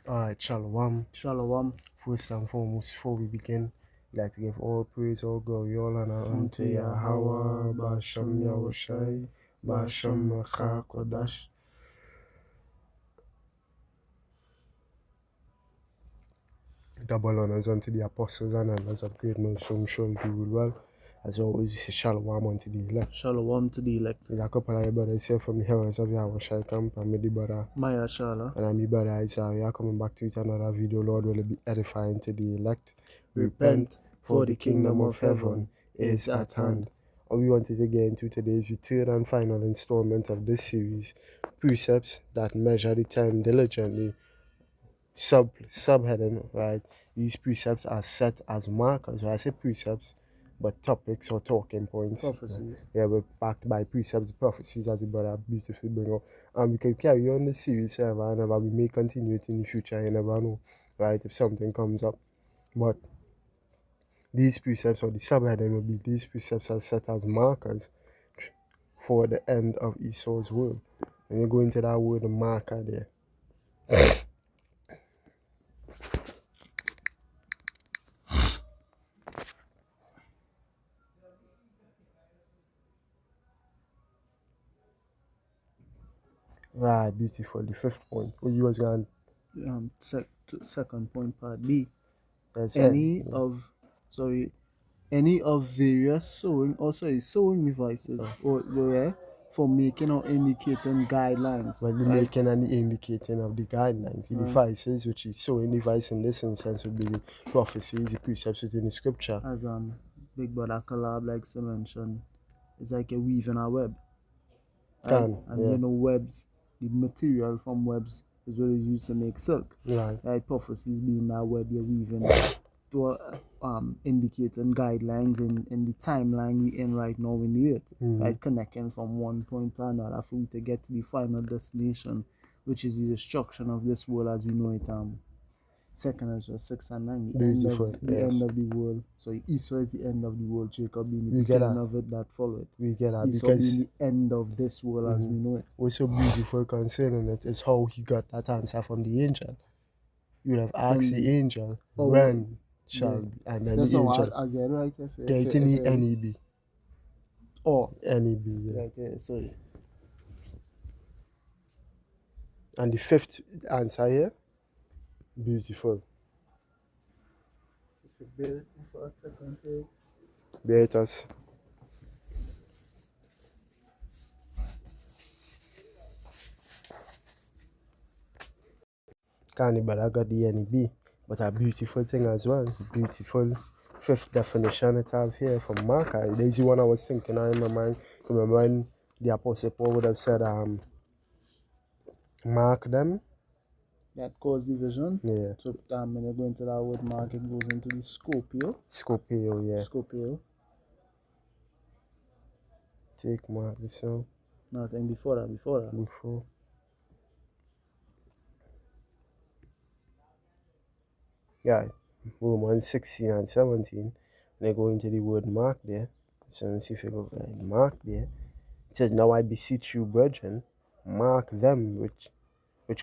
Alright, Shalom. Shalom First and foremost, before we begin, we'd like to give all praise, all glory, all honor unto unto Yahweh, Yahweh, Bashem Bashem Yahushai, Yahushai, Bashem Bashem Mecha Kodash. Kodash. Double honors unto the apostles and elders of great nation, shall do well. As always, we say Shalom unto the elect. Shalom to the elect. There's a couple of your brothers here from the heroes of Yahushai camp. I'm the brother, Maya Shala. and I'm the brother Isaiah, coming back to you with another video. Lord, will it be edifying to the elect? Repent, for the kingdom of heaven is at hand. What we wanted to get into today is the third and final installment of this series, Precepts that measure the time diligently. Subheading, right? These precepts are set as markers. When I say precepts, but topics or talking points. Prophecies. Yeah, we're backed by precepts, prophecies, as the brother beautifully bring up. And we can carry on the series forever and ever. We may continue it in the future, you never know, right? If something comes up. But these precepts, or the subheading will be, these precepts are set as markers for the end of Esau's world. And you go into that word marker there. Right, beautiful. The fifth point. What you was going Second point, part B. to Any of various sewing devices for making or indicating guidelines. Well, the making and the indicating of the guidelines, the devices, which is sewing device in this instance would be the prophecies, the precepts within the scripture. As Big Brother Collab likes to mention, it's like a weaving a web. Right? You know, webs, the material from webs is what is used to make silk. Right? Prophecies being that web you're weaving to indicating guidelines in the timeline we're in right now in the earth. Right? Connecting from one point to another for we to get to the final destination, which is the destruction of this world as we know it. Second Ezra 6 and 9, the end of the world. So Esau is the end of the world, Jacob being the beginning of it that followed. We get that Esau being the end of this world as we know it. What's so beautiful concerning it is how he got that answer from the angel. You would have asked the angel when shall be, and then the angel. I get right Get in the NEB. NEB, yeah. Right, sorry. And the fifth answer here, beautiful. If you bear with me for a second here. Bear with us. But I got the NEB, but a beautiful thing as well. Beautiful fifth definition it have here from marker. There's the one I was thinking in my mind. Remember when the Apostle Paul would have said, mark them? That cause division. Yeah. So when you go into that word mark, it goes into the Scorpio. Scorpio, yeah. Scorpio. Take mark, so. Nothing before that. Before. Yeah, Romans 16 and 17, they go into the word mark there. So let's see if you go right, mark there. It says, now I beseech you, brethren, mark them which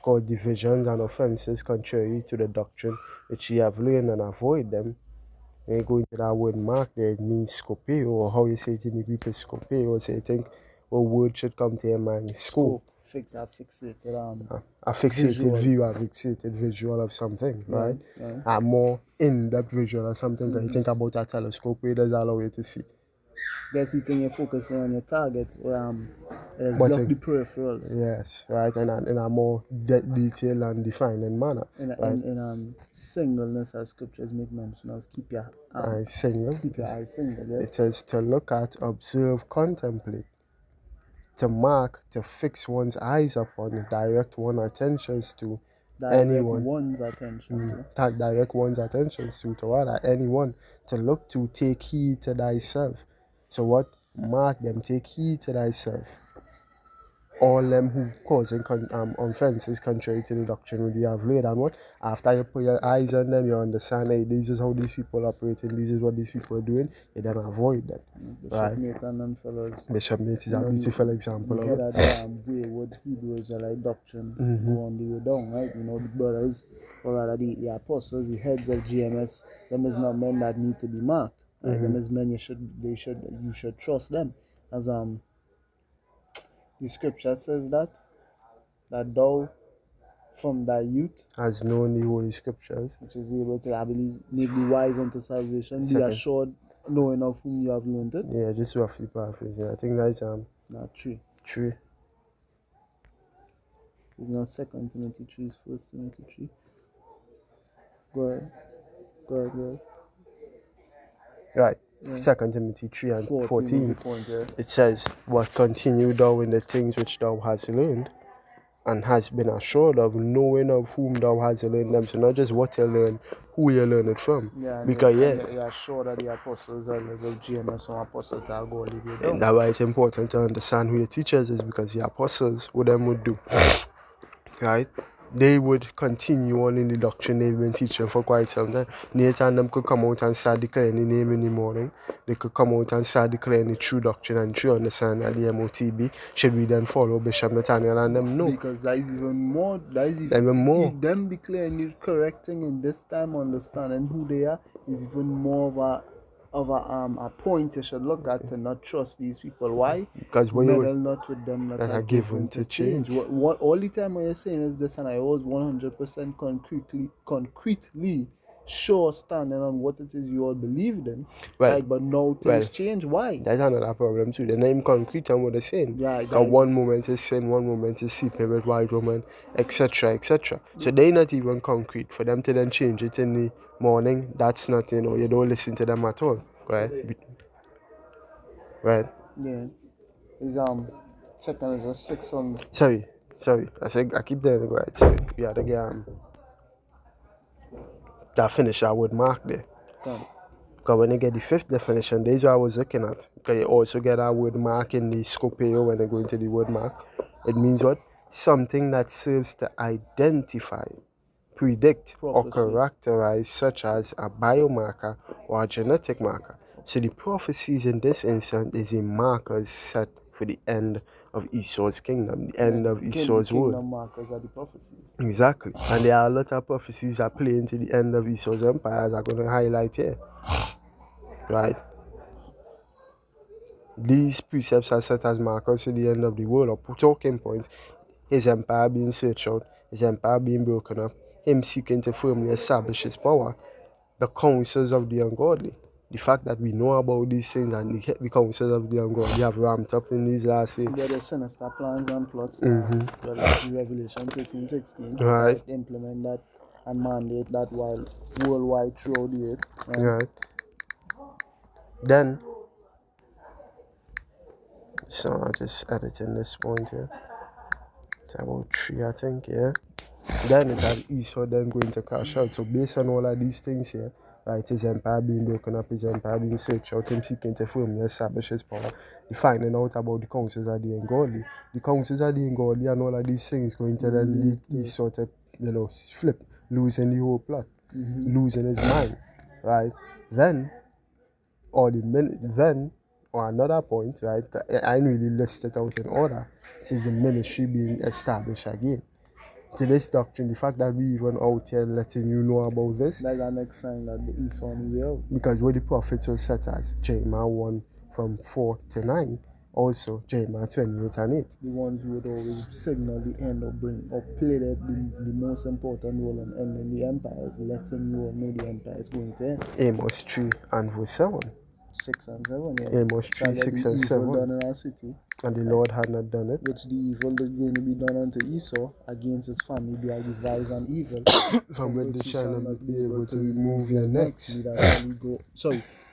cause divisions and offenses contrary to the doctrine which ye have learned, and avoid them. When you go into that word mark there, it means scopeo, or how you say it in the Greek is scopeo. So you think what word should come to your mind? Scope. A fixated view, a fixated visual of something, right? A more in-depth visual of something. You think about a telescope, where does allow you to see? That's the thing, you're focusing on your target, block the peripherals. Yes, right, and in a more detailed and defining manner. In singleness, as scriptures make mention of, keep your eyes single. Yes? It says to look at, observe, contemplate. To mark, to fix one's eyes upon, direct one's attentions to anyone. Direct one's attentions to what? Anyone. To look to, take heed to thyself. So what? Mark them, take heed to thyself. All them who causing offenses contrary to the doctrine which you have laid, and what? After you put your eyes on them, you understand, hey, this is how these people operating, this is what these people are doing, you then avoid them. Bishop Nate and them fellows. Bishop Nate is a beautiful example of it. That wayward Hebrew Israelite doctrine go on the way down, right? You know, the brothers but rather the apostles, the heads of GMS, them is not men that need to be marked. Right? Them is men you should trust them. As the scripture says that thou from thy youth has known the Holy Scriptures, which is able to, I believe, make thee wise unto salvation, be assured, knowing of whom you have learned it. Yeah, just roughly paraphrasing. I think that's not 3. 3. It's not 2 Timothy 3, it's 1 Timothy 3. Go ahead. Right. Yeah. 2 Timothy 3 and 14. It says, "What continue thou in the things which thou hast learned, and has been assured of, knowing of whom thou hast learned them." So not just what you learn, who you learn it from. Yeah, because you're sure that the apostles are of GMS or apostles are going to leave you down. That's why it's important to understand who your teachers is, because the apostles, what them would do, right? They would continue on in the doctrine they've been teaching for quite some time. Nathan them could come out and start declaring the name in the morning. They could come out and start declaring the true doctrine and true understanding at the MOTB. Should we then follow Bishop Nathaniel and them? No. Because that is even more. Them declaring the correct thing in this time, understanding who they are, is even more of a point you should look at to not trust these people. Why? Because meddle not with them that are given to change. change. What all the time what you're saying is this, and I always 100% concretely sure standing on what it is you all believed in. Right? But now things change. Why? That's another problem too. The name concrete on what they're saying. Yeah, because one moment is sin, one moment is sleeping with white woman, etc., etc. So they're not even concrete. For them to then change it in the morning, that's not, you don't listen to them at all. Right? Right? Yeah. It's second is 6 on. Sorry. I keep telling you, right? Sorry. We had to get that finish I would mark there. Because when you get the 5th definition, this is what I was looking at. Because you also get that word mark in the scopeo when you go into the word mark. It means what? Something that serves to identify, predict, or characterize, such as a biomarker or a genetic marker. So the prophecies in this instance is a marker set for the end of Esau's kingdom, the end of Esau's world. Kingdom markers are the prophecies. Exactly. And there are a lot of prophecies that play into the end of Esau's empire, as I'm going to highlight here. Right? These precepts are set as markers to the end of the world, or talking points. His empire being searched out, his empire being broken up, him seeking to firmly establish his power, the counsels of the ungodly. The fact that we know about these things and the counsels of the ungodly have ramped up in these last days. There are sinister plans and plots Revelation 13:16. Right. Implement that and mandate that while worldwide throughout the earth. Right. Then, so I'm just editing this point here. It's about 3, I think, yeah. Then it has Esau then going to crash out. So based on all of these things here, right, his empire being broken up, his empire being searched out, him seeking to firmly establish his power, finding out about the counsels of the ungodly. The counsels of the ungodly and all of these things going to then lead Esau to, flip, losing the whole plot, losing his mind, right? Then, or another point, right, I really list it out in order. It is the ministry being established again. To this doctrine, the fact that we even out here letting you know about this, that's the next sign that the Esau will. Because what the prophets were set as, Jeremiah 1 from 4 to 9, also Jeremiah 28 and 8. The ones who would always signal the end or play the most important role in ending the empire, is letting you all know the empire is going to end. Amos 3 and verse 7. 6 and 7, yeah. Amos 3, 6 and 7. Done in our city, and the Lord had not done it. Which the evil is going to be done unto Esau against his family, they are devised an evil. From which they shall not be able to remove your necks.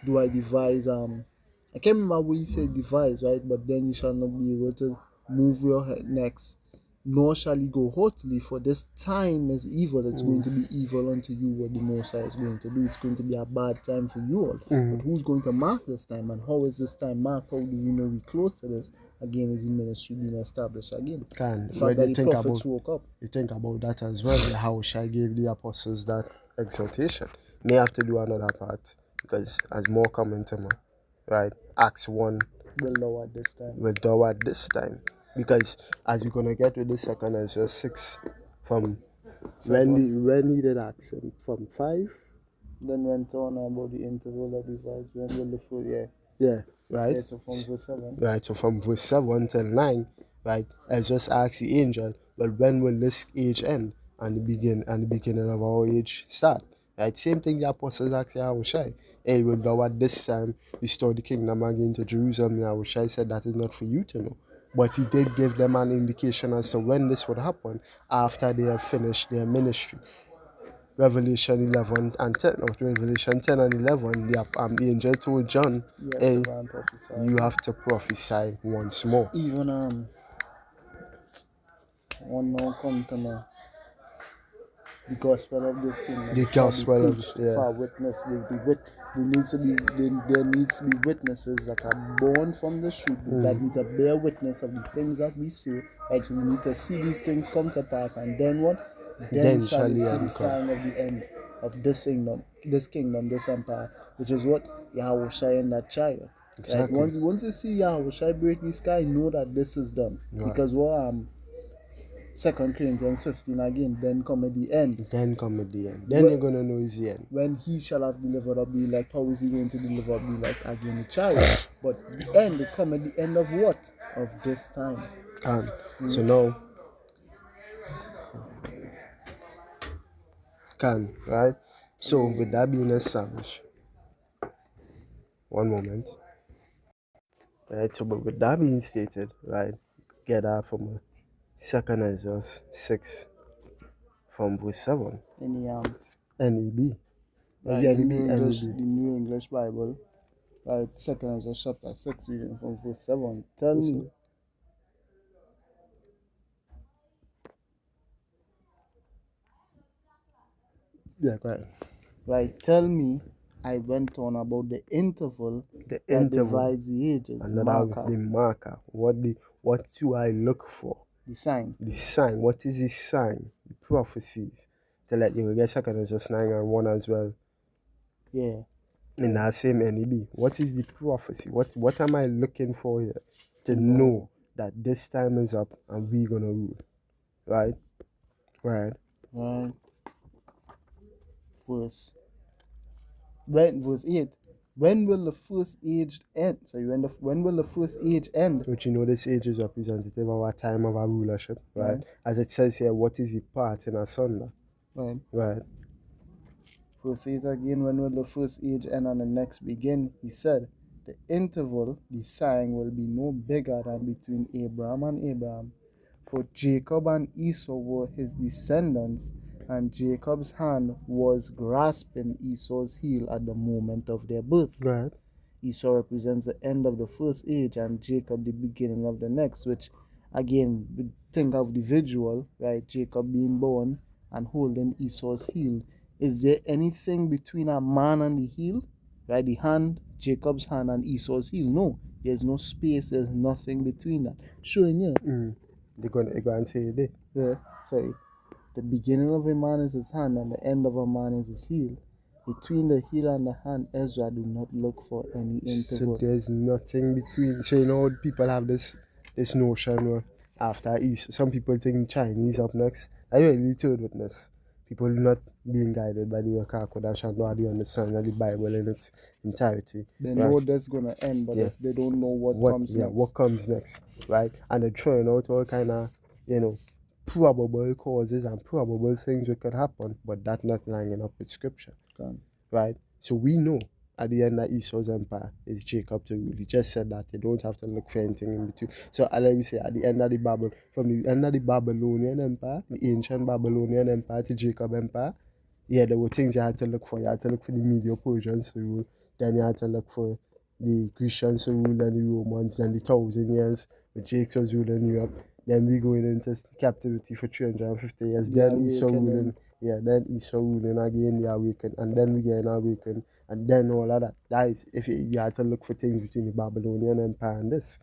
Do I devise I can't remember what he said devise, right? But then you shall not be able to move your necks, nor shall he go haughtily, for this time is evil. It's going to be evil unto you what the Most High is going to do. It's going to be a bad time for you all. But who's going to mark this time, and how is this time marked? How do we know we're close to this? Again, is the ministry being established again? When you think prophets woke up. You think about that as well, how shall I give the apostles that exhortation? May have to do another part, because as more coming to me, right? Acts 1 will thou at this time. Because as we're going to get with the second Ezra 6 from When he did ask him from 5. Then went on about the interval that divides when will the full Yeah, right. Yeah, so from verse 7. Right, so from verse 7 till 9, right, I just asked the angel, well, when will this age end and the beginning of our age start? Right, same thing the apostles asked Yahushai. Hey, will thou at this time restore the kingdom again to Jerusalem? Yahushai said that is not for you to know. But he did give them an indication as to when this would happen after they have finished their ministry. Revelation 11 and 10, or Revelation 10 and 11, the angel told John, hey, you have to prophesy once more. Even one now come to me. The gospel of this kingdom. The gospel of for witness. There needs to be witnesses that are born from the truth that need to bear witness of the things that we say. Right, so we need to see these things come to pass, and then what? Then shall we see the sign of the end of this kingdom, this empire, which is what Yahushua in that chariot. Exactly. Right? Once you see Yahushua break the sky, know that this is done. Right. Because what 2 Corinthians 15 again, then come at the end. Then you're going to know it's the end. When he shall have delivered up the elect, how is he going to deliver up the elect again? The chariot. But the end, they come at the end of what? Of this time. So now, right? So with that being established, one moment. Right, so but with that being stated, right, get that from 2nd Ezra 6 from verse 7. NEB. Right, the New English Bible. Right, 2nd Ezra chapter 6 reading from verse 7. Tell me. Yeah, go ahead. Right, tell me. I went on about the interval that divides the ages. And the marker. What do I look for? The sign. The sign. What is the sign? The prophecies. To let you get 2nd Ezra 9 and 1 as well. Yeah. In that same NEB. What is the prophecy? What am I looking for here? To know that this time is up and we're gonna rule. Right? Right. Verse 8. When will the first age end? So when will the first age end? Which this age is representative of our time of our rulership, right? As it says here, what is the part in asunder? Right. Verse 8 again, when will the first age end and the next begin? He said, the interval, the sign, will be no bigger than between Abraham and Abraham. For Jacob and Esau were his descendants, and Jacob's hand was grasping Esau's heel at the moment of their birth. Right. Esau represents the end of the first age, and Jacob the beginning of the next, which, again, we think of the visual, right? Jacob being born and holding Esau's heel. Is there anything between a man and the heel? Right? The hand, Jacob's hand, and Esau's heel? No. There's no space. There's nothing between that. Showing you. They're going to say it. Yeah. Sorry. The beginning of a man is his hand, and the end of a man is his heel. Between the heel and the hand, Ezra do not look for any interval. So there's nothing between. So people have this notion after East. Some people think Chinese up next. I really third witness. People not being guided by the Wakakodash and not the understanding of the Bible in its entirety. They know that's gonna end, but they don't know what comes next. What comes next, right? And they're throwing out all kind of, probable causes and probable things that could happen, but that's not lining up with scripture. Right? So we know at the end of Esau's empire is Jacob to rule. He just said that they don't have to look for anything in between. So let me say at the end of from the end of the Babylonian empire, the ancient Babylonian empire to Jacob empire, there were things you had to look for. You had to look for the Medo-Persians to rule. Then you had to look for the Christians to rule, and the Romans, and the 1,000 years with Jacob's ruling Europe. Then we going into captivity for 350 years. Then Esau ruling. Then Esau ruling again, the awaken, and then we get an awaken, and then all of that. That is, if you had to look for things between the Babylonian Empire and this.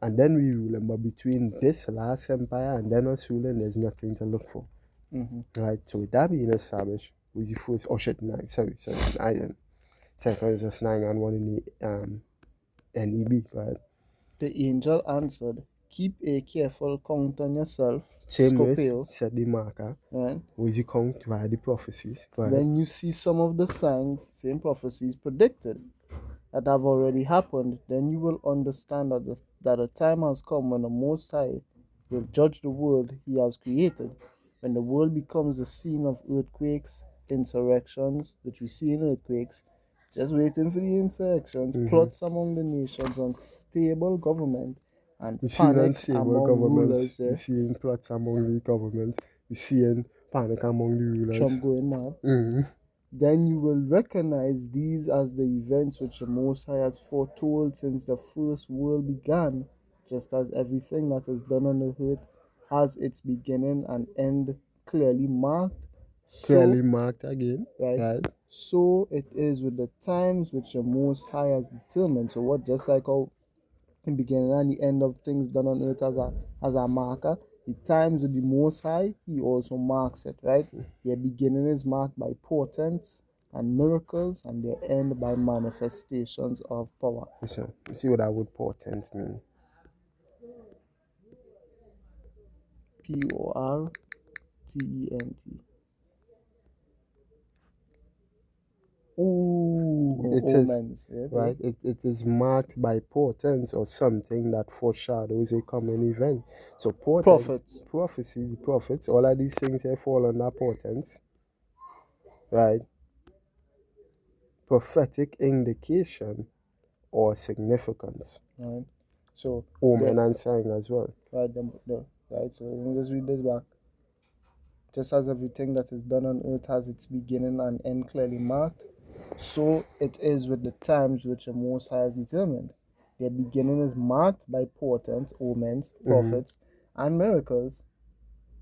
And then we ruling, but between this last empire and then us ruling, there's nothing to look for. Right, so with that being established, was the first, 9, sorry, 9, 2nd Ezra 9 and 1 in the NEB, right? The angel answered, keep a careful count on yourself. Same way, Scorpio. set the marker. Right. With the count via the prophecies. Then you see some of the signs, same prophecies predicted that have already happened. Then you will understand that a time has come when the Most High will judge the world He has created. When the world becomes the scene of earthquakes, insurrections, which we see in earthquakes, just waiting for the insurrections, plots among the nations, unstable government, and panic among rulers. We're seeing plots among the governments. We're seeing panic among the rulers. Trump going mad. Then you will recognize these as the events which the Most High has foretold since the first world began, just as everything that is done on the earth has its beginning and end clearly marked. Clearly marked again. Right? So it is with the times which the Most High has determined. So what, just like how the beginning and the end of things done on earth as a marker, the times with the Most High, He also marks it, right? Their beginning is marked by portents and miracles, and their end by manifestations of power. So, you see what that word portent mean? Portent. It omens, is right. It is marked by portents or something that foreshadows a coming event. So portents, prophecies, prophets, all of these things here fall under portents, right? Prophetic indication or significance. Right. So omen and sign as well. Right. Right. So let me just read this back. Just as everything that is done on earth has its beginning and end clearly marked, so it is with the times which the Most High has determined. Their beginning is marked by portents, omens, prophets, and miracles,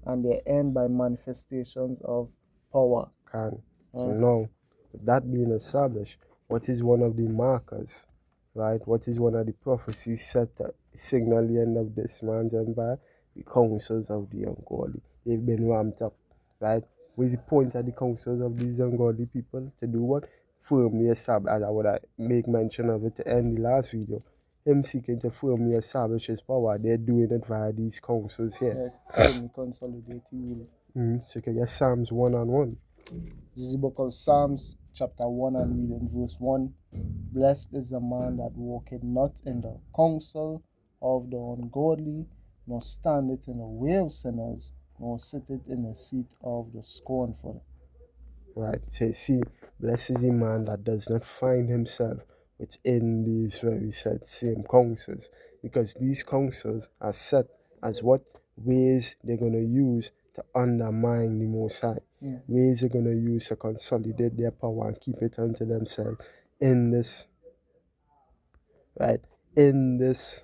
and their end by manifestations of power. So now, with that being established, what is one of the markers, right? What is one of the prophecies set to signal the end of this man's empire? The counsels of the ungodly. They've been ramped up, right? What is the point of the counsels of these ungodly people? To do what? Firmly establish, as I would make mention of it to end the last video, him seeking to firmly establish his power. They're doing it via these counsels here. Firmly consolidate rule. So you can get Psalms 1 and 1. This is the book of Psalms, chapter 1, and reading verse 1. Blessed is the man that walketh not in the counsel of the ungodly, nor standeth in the way of sinners, nor sitteth in the seat of the scornful. Right. So see, blessed is the man that does not find himself within these very same counsels, because these counsels are set as what ways they're going to use to undermine the Most High, ways they're going to use to consolidate their power and keep it unto themselves in this, right, in this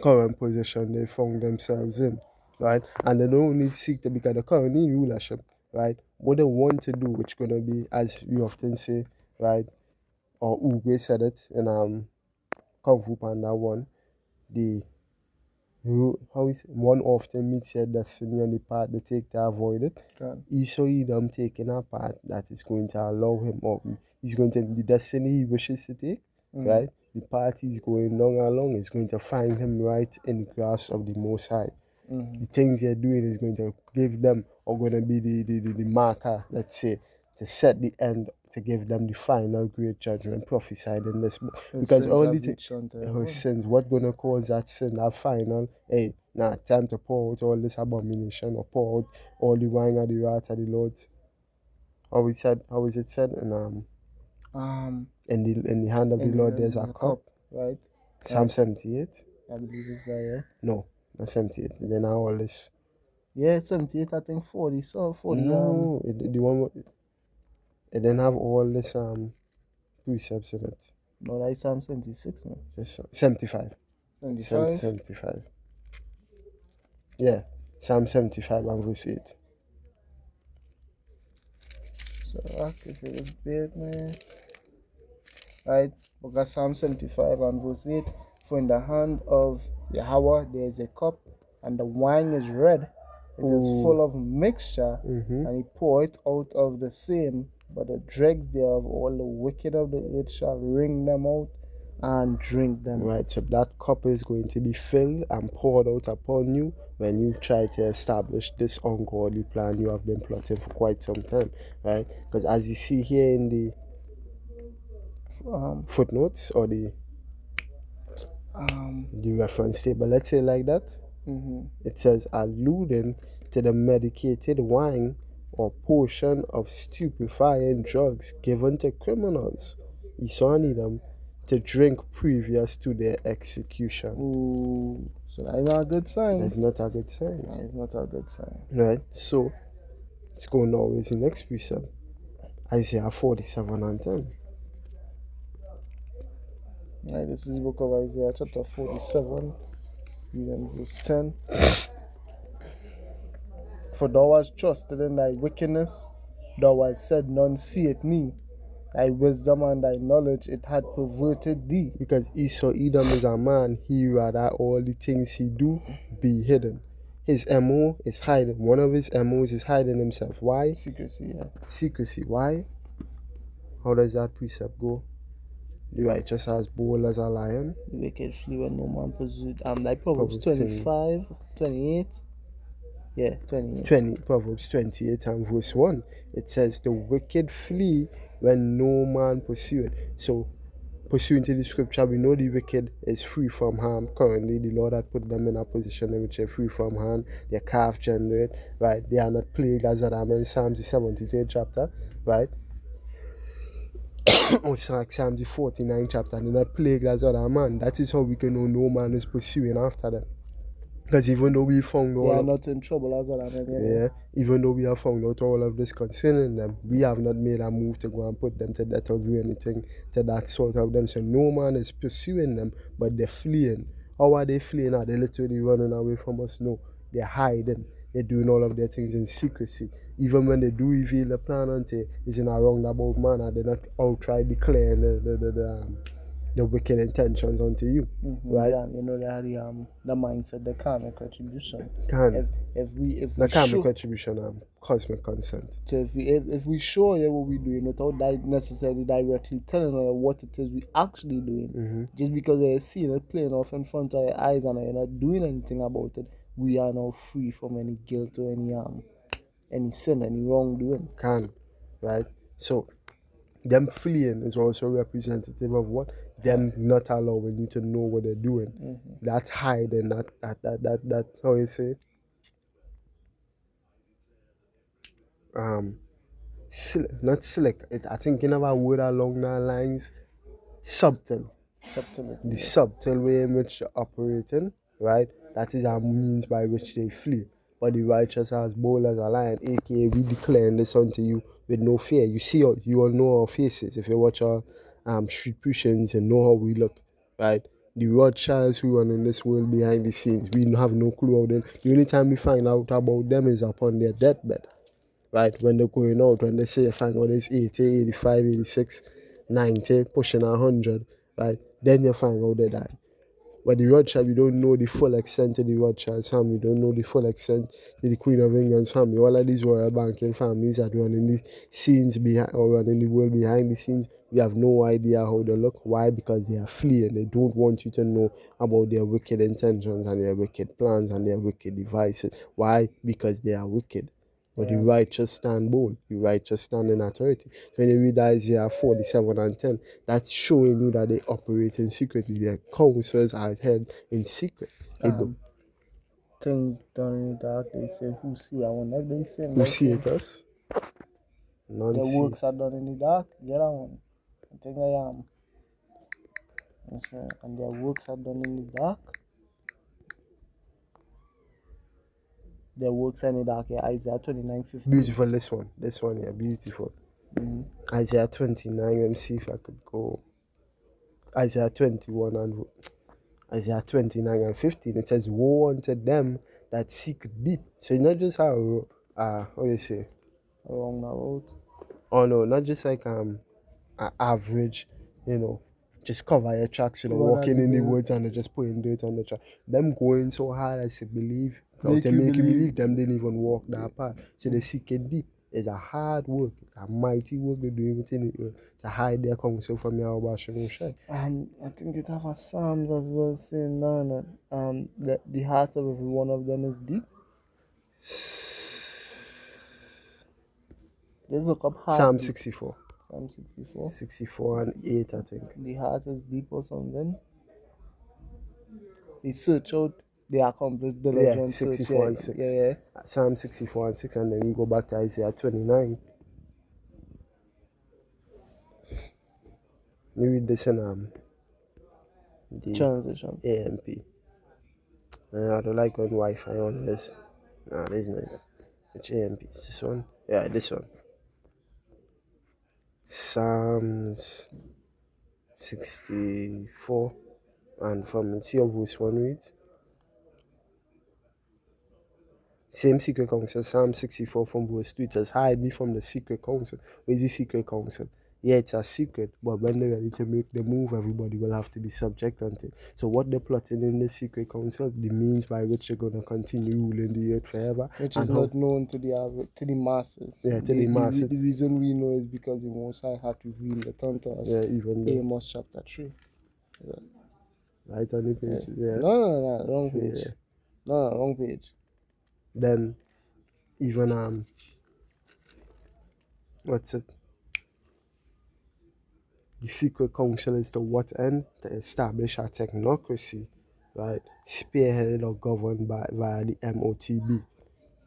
current position they found themselves in, right? And they don't need to seek to become the current in rulership, right? What they want to do, which gonna be, as we often say, right, or Uwe said it in Kung Fu Panda 1, one often meets their destiny on the path they take to avoid it. Esau Edom taking a path that is going to allow him, or he's going to, the destiny he wishes to take, right? The path he's going along is going to find him right in the grasp of the Most High. The things they're doing is going to give them, or going to be the marker, let's say, to set the end, to give them the final great judgment prophesied in this book. Because only his sins, what's going to cause that sin, that final, hey, time to pour out all this abomination, or pour out all the wine of the wrath of the Lord. How is it said? In the hand of the Lord there's a cup. Right. Psalm 78. I believe it's there, No, not 78. Then all this. Yeah, 78, I think 40. So 40. No, the one it didn't have all this precepts in it. No, that's Psalm 76, no? Just 75. 75. Yeah. Psalm 75 and verse 8. So if you bear me. Right, because Psalm 75 and verse 8, for in the hand of Yahweh there is a cup, and the wine is red. It is full of mixture, and he pour it out of the same, but the dregs thereof, all the wicked of the earth shall wring them out, and drink them. Right, so that cup is going to be filled and poured out upon you when you try to establish this ungodly plan you have been plotting for quite some time, right? Because as you see here in the footnotes or the reference table, let's say like that, it says alluding to the medicated wine or portion of stupefying drugs given to criminals, Esau and Edom, to drink previous to their execution. Ooh, so that's not a good sign. That's not a good sign. That is not a good sign. Right, so let's go now with the next precept. Isaiah 47 and 10. Right, this is the book of Isaiah chapter 47, reading verse 10. For thou hast trusted in thy wickedness, thou hast said, none seeth me. Thy wisdom and thy knowledge, it had perverted thee. Because Esau, Edom is a man, he rather all the things he do be hidden. His MO is hiding. One of his MOs is hiding himself. Why? Secrecy, yeah. Secrecy. Why? How does that precept go? The righteous as bold as a lion. The wicked flee when no man pursued. Like Proverbs 25, 28. Yeah, 28. Proverbs 28 and verse 1. It says, the wicked flee when no man pursueth. So, pursuant to the scripture, we know the wicked is free from harm. Currently, the Lord had put them in a position in which they're free from harm. They're calf gendered, right? They are not plagued as Adam in Psalms the 73rd chapter, right? Or like Psalms the 49th chapter. They're not plagued as other man. That is how we can know no man is pursuing after them. Because even though we found all... They are not in trouble as other men. Yeah, even though we have found out all of this concerning them, we have not made a move to go and put them to death or do anything to that sort of them. So no man is pursuing them, but they're fleeing. How are they fleeing? Are they literally running away from us? No, they're hiding. They're doing all of their things in secrecy. Even when they do reveal the plan unto it's in a roundabout manner, they're not outright declaring the wicked intentions unto you, right? Yeah, you know they have the mindset, the karmic retribution. If we karmic retribution, cosmic consent. So if we show you what we're doing without necessarily directly telling you what it is we actually doing, just because they're seeing it playing off in front of your eyes and you're not doing anything about it, we are now free from any guilt or any sin, any wrongdoing. Right? So them fleeing is also representative of what? Them not allowing you to know what they're doing. That's hiding, that how you say? Not slick. I think in our word along that lines, subtle. The subtle way in which you're operating, right? That is our means by which they flee. But the righteous are as bold as a lion, aka we declaring this unto you with no fear. You all know our faces. If you watch our street preachings, you know how we look, right? The Rothschilds who run in this world behind the scenes, we have no clue about them. The only time we find out about them is upon their deathbed, right? When they're going out, when they say find out it's 80, 85, 86, 90, pushing 100, right? Then you find out they die. But the Rothschild, we don't know the full extent of the Rothschild's family. We don't know the full extent of the Queen of England's family. All of these royal banking families that run in the scenes behind or run in the world behind the scenes, we have no idea how they look. Why? Because they are fleeing. They don't want you to know about their wicked intentions and their wicked plans and their wicked devices. Why? Because they are wicked. But the righteous stand bold. The righteous stand in authority. So when you read Isaiah 47 and 10, that's showing you that they operate in secretly. Their counsels are held in secret. Things done in the dark, they say, who see? I will never say. Who see it us? None the see. Works are done in the dark. Get on. I think I am. And their works are done in the dark. Their works are in the dark. Yeah, Isaiah 29:15. Beautiful, this one, yeah, beautiful. Isaiah 29, let me see if I could go. Isaiah 21 and Isaiah 29 and 15. It says, woe unto them that seek deep. So it's not just how you say? Along the road. Oh no, not just like average, just cover your tracks, walking in the woods and they're just putting dirt on the track. Them going so hard as to believe, to make you believe them didn't even walk that path. So they seek it deep. It's a hard work. It's a mighty work they're doing within the earth to hide their counsel from Yahweh Shai. And I think it have a Psalms as well saying that the heart of every one of them is deep. Let's look up heart. Psalm 64. Psalm 64. 64 and 8, I think. The heart is deep or something. They search out, they accomplish diligent 64 and 6. Yeah. Psalm 64 and 6, and then we go back to Isaiah 29. Let me read this in the transition. AMP. I don't like when Wi-Fi on this. No, this is not. Which AMP is this one? Yeah, this one. Psalms 64, and from see of verse 1 reads. Same secret counsel, Psalm 64 from verse 2. It says, hide me from the secret counsel. What is the secret counsel? Yeah, it's a secret, but when they're ready to make the move, everybody will have to be subject unto it. So what they're plotting in the secret council, the means by which they're going to continue ruling the earth forever. Which is not known to the masses. Yeah, to the masses. The reason we know is because the Most High had revealed it unto us. Yeah, even Amos chapter 3. Yeah. Right on the page. Yeah. No, wrong page. Yeah. No, wrong page. Then, even, what's it? The secret council is to what end? To establish a technocracy, right? Spearheaded or governed via the MOTB.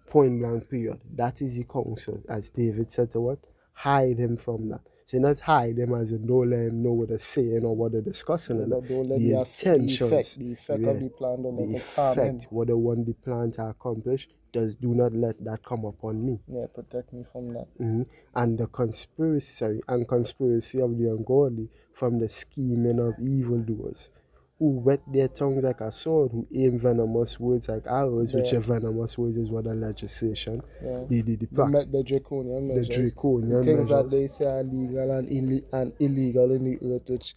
Point blank period. That is the council, as David said to what? Hide him from that. So not hide him as in don't let him know what they're saying or what they're discussing. Yeah, and the intentions, the effect of the plan, don't let the effect, what they want the plan to accomplish, do not let that come upon me. Yeah, protect me from that. And the conspiracy of the ungodly from the scheming of evildoers, who whet their tongues like a sword, who aim venomous words like arrows, which are venomous words is what the legislation, the draconian measures. The draconian things measures that they say are legal and illegal in the earth, which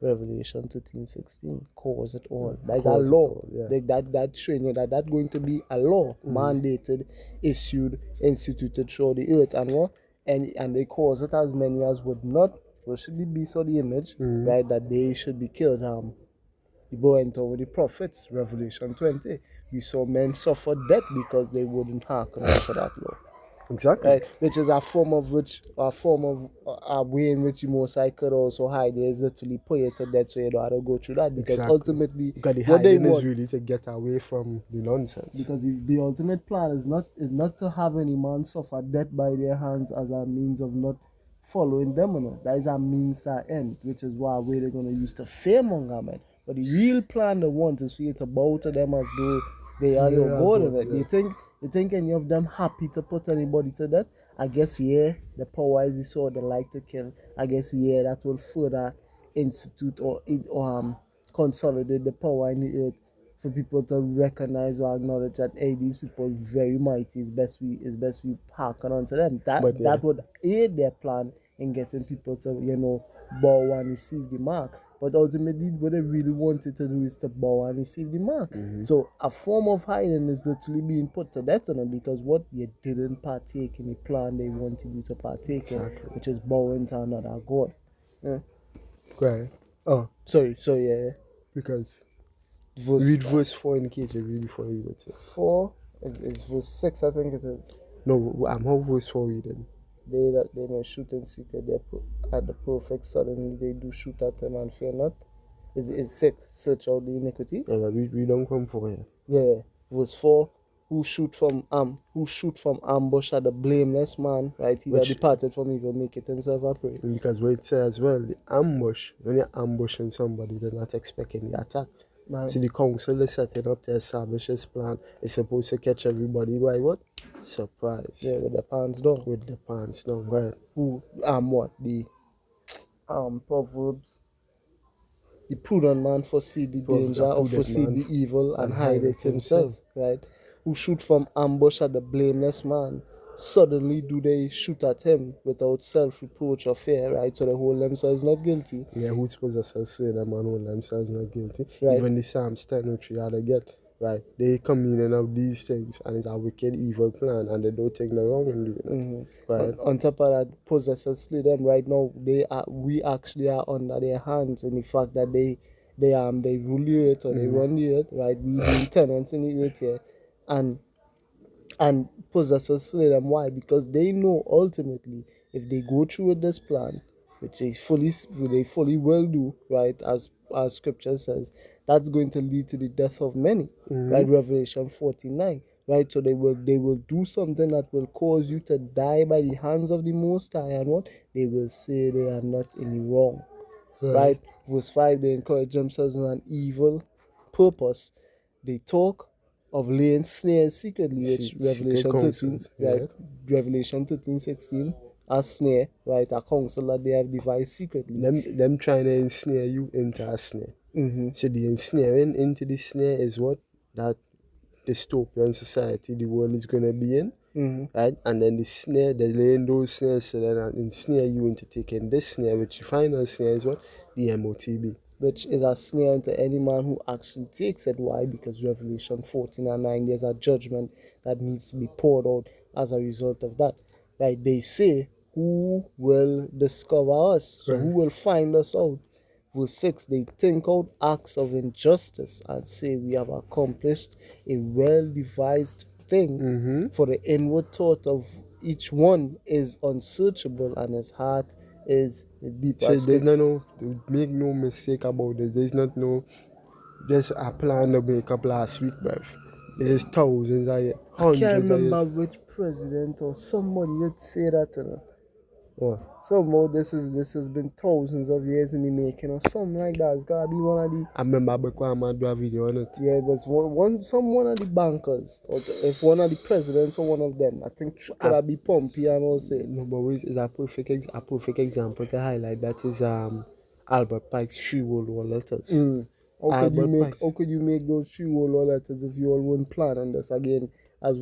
Revelation 13:16 calls it all. That's a law. That showing you that that's going to be a law mandated, issued, instituted through the earth, and what and they cause it as many as would not worship the beast or the image, right? That they should be killed. You go into with the prophets, Revelation 20. We saw men suffer death because they wouldn't hearken to that law. Exactly. Right? Which is a way in which the Most High could also hide is literally put you to death so you don't have to go through that. Because ultimately, because the hiding is really to get away from the nonsense. Because the ultimate plan is not to have any man suffer death by their hands as a means of not following them. No. That is a means to end, which is why they're going to use to fearmonger men. But the real plan they want is for you to bow to them as though they are your God. You think any of them happy to put anybody to death? I guess, the power is the sword they like to kill. I guess, that will further institute or consolidate the power in the earth for people to recognize or acknowledge that, hey, these people are very mighty. It's best we hearken on to them. That would aid their plan in getting people to, bow and receive the mark. But ultimately, what they really wanted to do is to bow and receive the mark. So a form of hiding is literally being put to death on them, because what you didn't partake in the plan they wanted you to partake in, which is bowing to another god. Right. Sorry. So yeah. Because read verse 4 in case you read before you read it. 4 is verse 6, I think it is. No, I'm how verse 4 reading. They may shoot in secret. They at the perfect suddenly they do shoot at them and fear not. Is 6 search out the iniquity? Yeah, we don't come for here. Yeah. Verse 4. Who shoot from ambush at the blameless man, right? He that departed from evil make it himself a prey. Because what it says as well, the ambush, when you're ambushing somebody, they're not expecting the attack. Right. So the council is setting up to establish this plan. It's supposed to catch everybody by what? Surprise. Yeah, with the pants down. With the pants down. Go ahead. What? The Proverbs. The prudent man foresee the danger or foresee the evil and hide it himself, right? Who shoot from ambush at the blameless man, suddenly do they shoot at him without self-reproach or fear, right? So they hold themselves not guilty. Yeah, who's supposed to say them and hold themselves not guilty? Right. Even the Psalms 10 which we had to get. right? They communion of these things, and it's a wicked, evil plan, and they don't take no wrong in doing it. Mm-hmm. Right? On top of that, possessors slay them right now. We actually are under their hands in the fact that they rule the earth or they run the earth, right? We being tenants in the earth here, and possessors slay them. Why? Because they know ultimately if they go through with this plan, which they fully will do, right? As scripture says, that's going to lead to the death of many, right? Revelation 49, right? So they will do something that will cause you to die by the hands of the Most High, and what they will say they are not in the wrong, right? Verse 5, they encourage themselves in an evil purpose. They talk of laying snares secretly, which Revelation 13, right? Revelation 13:16, a snare, right? A counsel that they have devised secretly. Them trying to ensnare you into a snare. So the ensnaring into the snare is what that dystopian society the world is going to be in, right? And then the snare, they're laying those snares so then ensnare you into taking this snare, which you final snare is what? The MOTB. Which is a snare unto any man who actually takes it. Why? Because Revelation 14:9, there's a judgment that needs to be poured out as a result of that. Right? They say, who will discover us? So who will find us out? Verse 6, they think out acts of injustice and say we have accomplished a well-devised thing, for the inward thought of each one is unsearchable and his heart is deep. So there's no, make no mistake about this. There's not no, just a plan to make up last week, bruv. There's thousands of years, hundreds I can't remember of years. which president or somebody did say that, What? Somehow this has been thousands of years in the making or something like that. It's gotta be one of the. I remember Bekwama do a video on it. Yeah, it was one of the bankers, or if one of the presidents or one of them. I think could I be Pompey and all say. No, but wait, is a perfect example to highlight that is Albert Pike's She World War letters. How could you make those 3 World War letters if you all weren't planning this again? As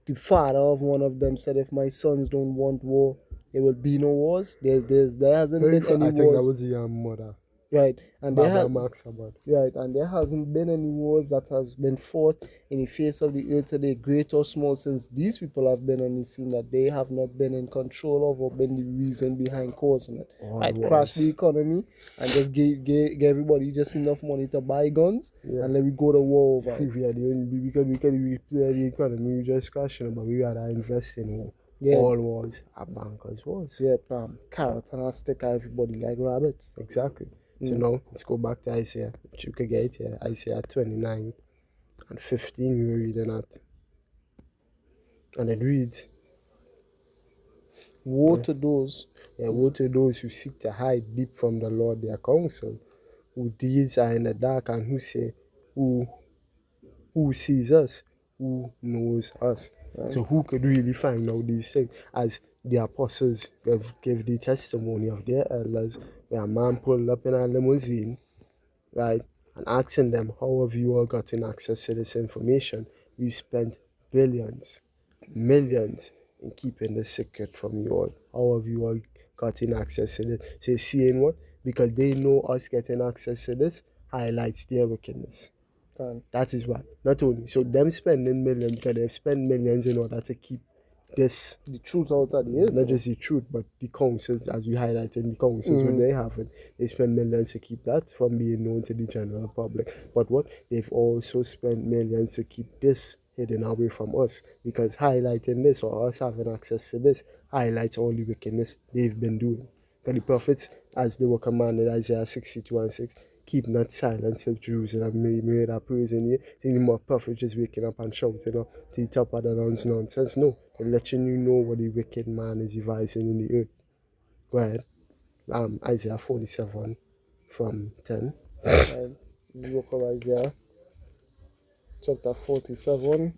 the father of one of them said, if my sons don't want war, there will be no wars. There hasn't been any wars. I think that was the mother. Right, and there right, and there hasn't been any wars that has been fought in the face of the earth today, great or small, since these people have been on the scene, that they have not been in control of or been the reason behind causing it. Right, crash the economy and just give everybody just enough money to buy guns, and let me go to war over it. We are the only because we play the economy, we just crashing, but we rather invest in war. All wars are bankers wars. Yeah, carrot and a stick at everybody like rabbits. Exactly. So now let's go back to Isaiah. Which you can get here. Isaiah 29:15 we're reading at. And it reads, woe to those who seek to hide deep from the Lord their counsel, whose deeds are in the dark, and who say, who sees us, who knows us. So who could really find out these things? As the apostles gave the testimony of their elders, where a man pulled up in a limousine, right, and asking them, how have you all gotten access to this information? We spent billions, millions in keeping the secret from you all. How have you all gotten access to this? So seeing what? Because they know us getting access to this highlights their wickedness. That is why. Not only. So them spending millions, because they've spent millions in order to keep this, the truth out of the earth. Not just the truth, but the councils, as we highlighted in the councils, when they have it, they spend millions to keep that from being known to the general public. But what? They've also spent millions to keep this hidden away from us, because highlighting this or us having access to this highlights all the wickedness they've been doing. Because the prophets, as they were commanded, Isaiah 62:6, keep not silence of Jerusalem, made a praise in you. Think the more prophets just waking up and shouting up to the top of the nonsense. No, they're letting you know what the wicked man is devising in the earth. Go ahead. Isaiah 47 from 10. This is the book of Isaiah, chapter 47,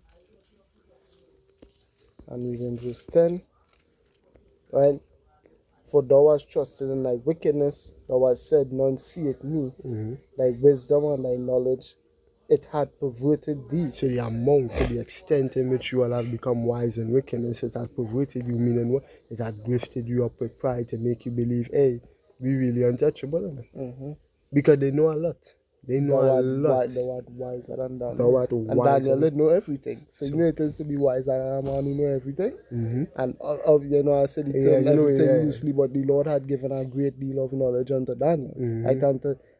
and reading verse 10. Right? For thou hast trusted in thy wickedness, thou hast said, none seeth me. Thy wisdom and thy knowledge, it had perverted thee. So the amount, to the extent in which you all have become wise in wickedness, it had perverted you, meaning what? It had lifted you up with pride to make you believe, hey, we really untouchable. Because they know a lot. They know a lot. Thou art wiser than Daniel. Thou art and wiser. Daniel did know everything. So you know it is to be wiser than a man who know everything. And you know, I said the term everything loosely, but the Lord had given a great deal of knowledge unto Daniel, right?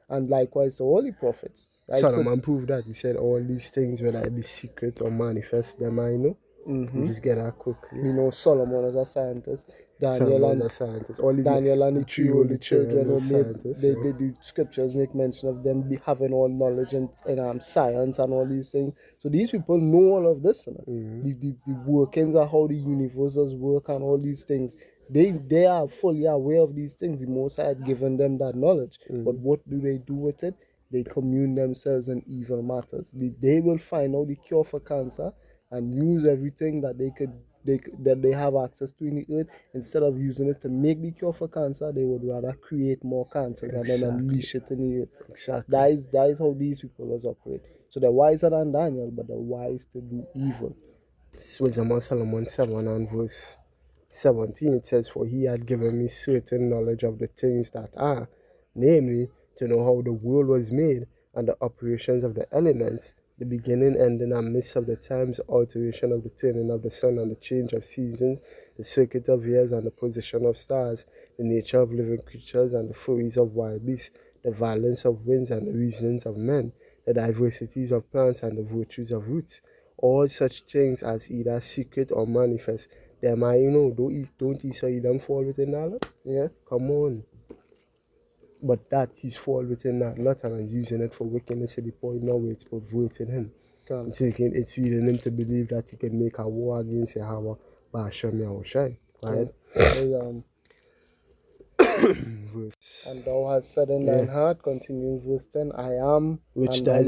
And likewise to all the prophets. Right? Solomon proved that. He said all these things, whether it be secret or manifest, them I know. Just get that quickly. You know, Solomon was a scientist. Solomon was a scientist. All these Daniel and the three older children were made. scientists. The scriptures make mention of them having all knowledge and science and all these things. So these people know all of this. The workings of how the universes work and all these things. They are fully aware of these things. The Most High had given them that knowledge. But what do they do with it? They commune themselves in evil matters. They will find out the cure for cancer and use everything that that they have access to in the earth. Instead of using it to make the cure for cancer, they would rather create more cancers and then unleash it in the earth. Exactly. That is how these people operate. So they're wiser than Daniel, but they're wise to do evil. Wisdom of Solomon 7 and verse 17, it says, "For he had given me certain knowledge of the things that are, namely, to know how the world was made, and the operations of the elements, the beginning, ending, and midst of the times, the alteration of the turning of the sun, and the change of seasons, the circuit of years, and the position of stars, the nature of living creatures, and the furies of wild beasts, the violence of winds, and the reasonings of men, the diversities of plants, and the virtues of roots. All such things as either secret or manifest, them I don't Esau Edom fall within that lot? Yeah, come on. But that he's fall within that lot and he's using it for wickedness to the point now where it's perverting him. It's leading him to believe that he can make a war against Yahweh by Hashem Yahushai. Right? And thou hast said in thine heart, continuing verse 10, I am. Which that is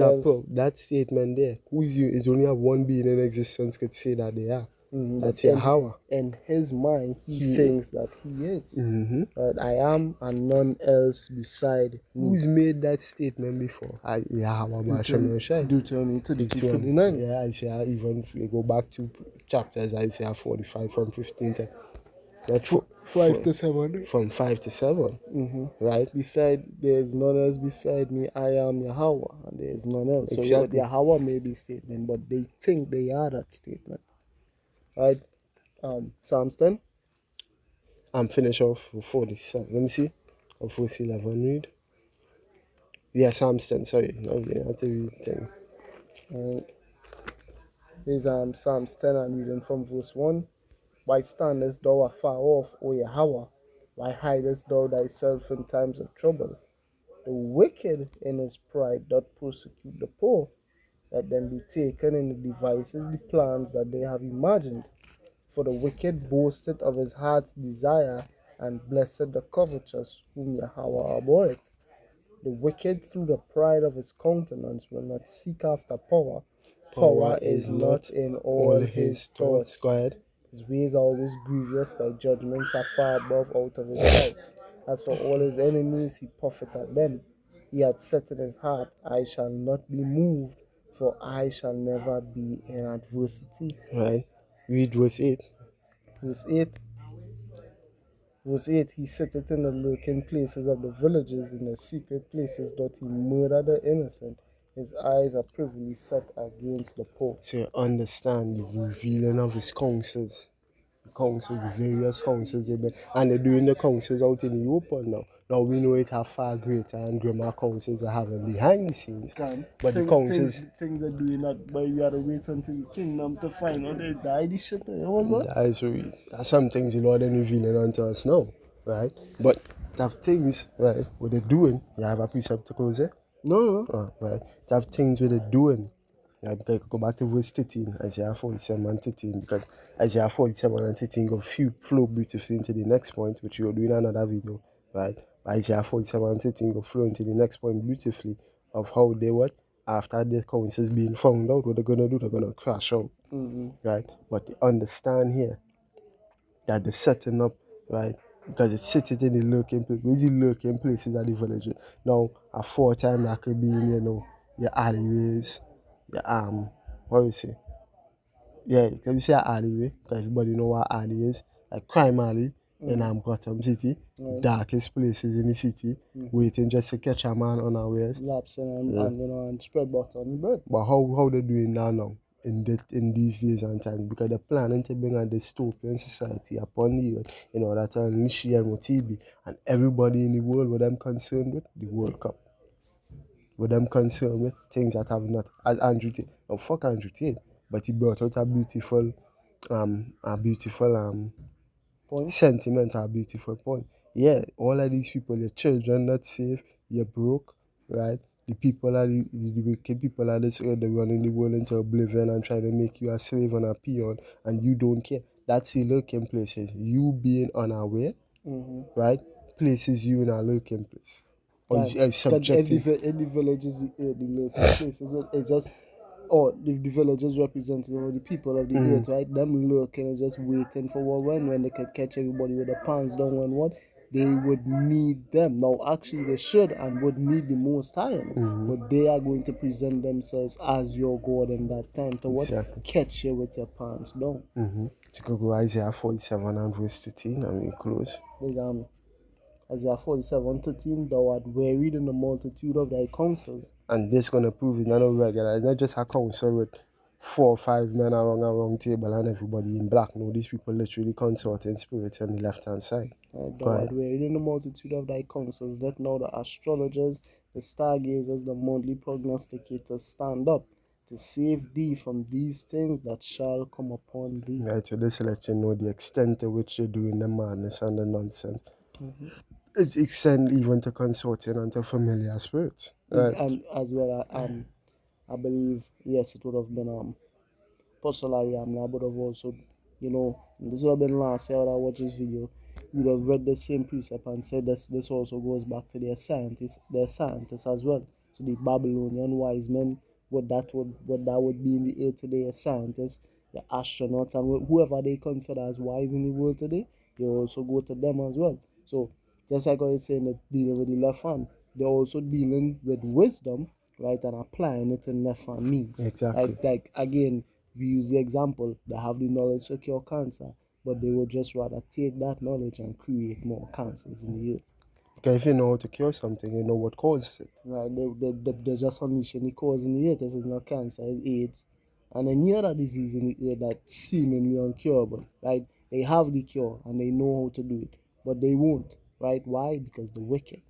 that statement there. Who is you? It's only have one being in existence could say that they are. That's Yahweh. In his mind, he thinks that he is. Right? I am and none else beside me. Who's made that statement before? Yahweh Deuteronomy 32:39. Yeah, Isaiah, even if we go back to chapters, Isaiah 45 from 15 to 5 to 7. From 5 to 7. Right? There is none else beside me. I am Yahweh, and there is none else. Exactly. So Yahweh made this statement, but they think they are that statement. Right? Psalms 10. I'm finished off with 47. Let me see. Of verse 11 read. Yeah, Psalms 10. Sorry. No, you have to read thing. Here's Psalms 10. I'm reading from verse 1. Why standest thou afar off, O Yahweh? Why hidest thou thyself in times of trouble? The wicked in his pride doth persecute the poor. Let them be taken in the devices, the plans that they have imagined. For the wicked boasteth of his heart's desire, and blessed the covetous, whom Yahweh abhorreth. The wicked through the pride of his countenance will not seek after power. Power is not in all his thoughts. Go ahead. His ways are always grievous, thy judgments are far above out of his sight. As for all his enemies, he puffeth at them. He had said in his heart, I shall not be moved, for I shall never be in adversity. Right. Read verse 8. Verse 8, he sitteth in the lurking places of the villages, in the secret places doth he murder the innocent. His eyes are privily set against the poor. So you understand the revealing of his counsels. The various counsels they've been, and they're doing the counsels out in the open now. Now we know it have far greater and grimmer counsels they have behind the scenes. But the counsels things are doing that, but you gotta wait until the kingdom to find out they died. This shit, that's some things the Lord is revealing unto us now, right? But that things, right, what they're doing, you have a precept to close it? No. Right. That things what they're doing. Yeah, because I could go back to verse 13, Isaiah 47 and 13, because Isaiah 47 and 13 go flow beautifully into the next point, which you'll do in another video, right? Isaiah 47 and 13 go flow into the next point beautifully of how they after their counsels being found out, what they're going to do, they're going to crash out, right? But they understand here that the setting up, right, because it's sitting in the lurking place. Where's the lurking places at the villages? Now, at 4 times that could be in, your alleyways, what you say? Yeah, can you say alleyway? Because everybody know what alley is. Like crime alley, in Gotham City, darkest places in the city, waiting just to catch a man unawares. Lapsing and spread butter on the bread. But how they doing now? In these days and times, because they're planning to bring a dystopian society upon the earth in order to unleash TB and everybody in the world. What I'm concerned with the World Cup. What I'm concerned with things that have not, as Andrew Tate. No, fuck Andrew Tate, but he brought out a beautiful point? Sentiment, a beautiful point. Yeah, all of these people, your children not safe, you're broke, right? The people are the wicked people are this earth, they're running the world into oblivion and trying to make you a slave and a peon, and you don't care. That's the lurking places. You being unaware, right, places you in a lurking place. Or subjective. Every village is the lurking place. It's just, the villagers representing the people of the earth, right? Them lurking and just waiting for when they could catch everybody with their pants down and what they would need them. Now, actually, they should and would need the Most High, but they are going to present themselves as your God in that time to what? Exactly. Catch you with your pants down. So you could go Isaiah 47 and verse 13 and we close. Isaiah 47:13, thou art wearied in the multitude of thy counsels. And this gonna prove it's not a regular, it's not just a council with 4 or 5 men around a round table and everybody in black. No, these people literally consulting spirits on the left hand side. Thou art wearied in the multitude of thy counsels. Let now the astrologers, the stargazers, the monthly prognosticators stand up to save thee from these things that shall come upon thee. Right, so this let you know the extent to which you're doing the madness and the nonsense. It's extend even to consorting and to familiar spirits. Right? And as well, I believe, yes, it would have been Apostle Ariamna, but have also, this would have been last year when I watched this video, you would have read the same precept and said this also goes back to their scientists as well. So the Babylonian wise men, what that would be in the earth today, scientists, the astronauts, and whoever they consider as wise in the world today, they also go to them as well. So just like I was saying, that dealing with the left hand, they're also dealing with wisdom, right, and applying it in left hand means. Exactly. Like again, we use the example, they have the knowledge to cure cancer, but they would just rather take that knowledge and create more cancers in the earth. Because if you know how to cure something, you know what causes it. Right, they just unleashing the cause in the earth. If it's not cancer, it's AIDS. And any other disease in the earth that's seemingly uncurable, right? They have the cure and they know how to do it, but they won't, right? Why? Because the wicked.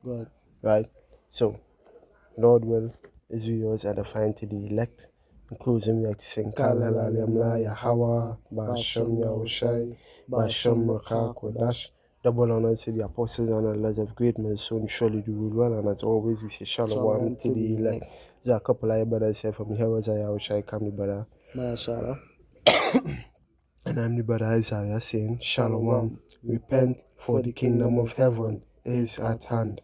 Go ahead. Right. So, Lord will His viewers edifying to the elect. In closing, we like to sing Kal Halal Yamla Yahawa, Basham Yahushai, Basham Rakak Wadash. Double honors to the apostles and elders of great men, soon surely do rule well. And as always, we say Shalom to the elect. There's a couple of brothers here from here, was Yahushai, come the brother. Mashallah. And I'm the brother Isaiah saying Shalom. Repent, for the kingdom of heaven is at hand.